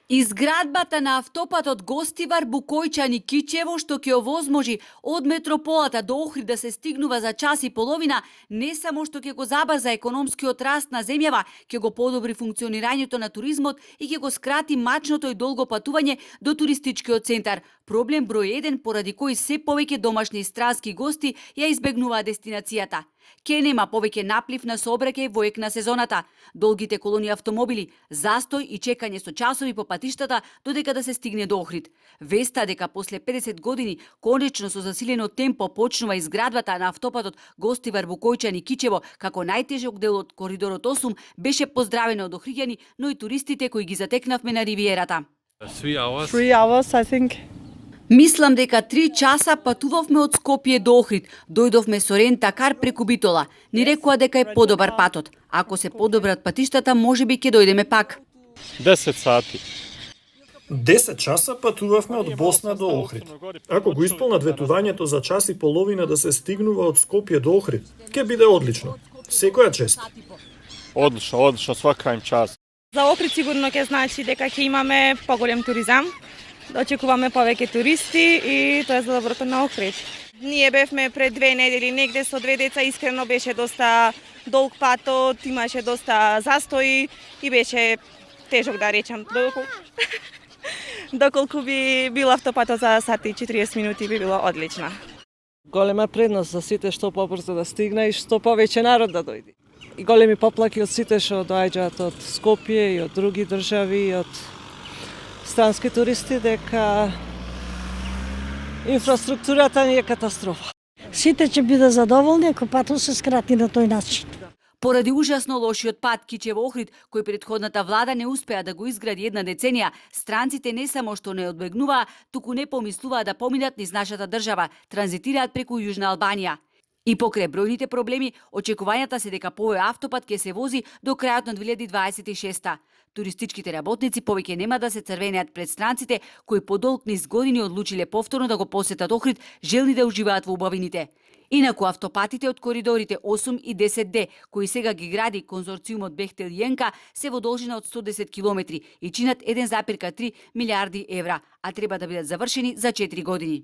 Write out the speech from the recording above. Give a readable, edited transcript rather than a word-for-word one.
Изградбата на автопатот Гостивар Букојчани Кичево, што ќе овозможи од метрополата до Охрид да се стигнува за час и половина, не само што ќе го забрза економскиот раст на земјава, ќе го подобри функционирањето на туризмот и ќе го скрати мачното и долго патување до туристичкиот центар. Проблем број 1 поради кој се повеќе домашни и странски гости ја избегнуваат дестинацијата. Ке нема повеќе наплив на сообраќај во ек на сезоната, долгите колони автомобили, застој и чекање со часови по патиштата додека да се стигне до Охрид. Веста дека после 50 години конечно со засилено темпо почнува изградбата на автопатот Гостивар Букојчани Кичево како најтежок дел од коридорот 8 беше поздравено од охриѓани, но и туристите кои ги затекнавме на ривиерата. 3 hours. 3 hours, I think. Мислам дека 3 часа патувавме од Скопје до Охрид. Дојдовме со рентакар преку Битола. Ни рекоа дека е подобар патот. Ако се подобрат патиштата, можеби ќе дојдеме пак. 10 сати. 10 часа патувавме од Босна до Охрид. Ако го исполнат ветувањето за час и половина да се стигнува од Скопје до Охрид, ќе биде одлично. Секоја чест. Одлично, свака им час. За Охрид сигурно ќе значи дека ќе имаме поголем туризам. Да очекуваме повеќе туристи и тоа е за доброто на Охрид. Ние бевме пред 2 недели негде со 2 деца, искрено беше доста долг патот, имаше доста застои и беше тежок да речам. Доколку би бил автопатот за сат и 40 минути би било одлично. Голема предност за сите што побрзо да стигне и што повеќе народ да дојде. И големи поплаки од сите што доаѓаат од Скопје и од други држави и од странски туристи дека инфраструктурата ни е катастрофа. Сите ќе бидат задоволни ако патот се скрати на тој начин. Поради ужасно лошиот пат Кичево Охрид, кој претходната влада не успеа да го изгради една деценија, странците не само што не одбегнуваа, туку не помислуваа да поминат низ нашата држава, транзитираат преку Јужна Албанија. И покрај бројните проблеми, очекувањата се дека по овој автопат ќе се вози до крајот на 2026-та. Туристичките работници повеќе нема да се црвенеат пред странците кои по долг низ години одлучиле повторно да го посетат Охрид, желни да уживаат во убавините. Инаку автопатите од коридорите 8 и 10D, кои сега ги гради конзорциумот Бехтел Јенка, се во должина од 110 километри и чинат 1,3 милиарди евра, а треба да бидат завршени за 4 години.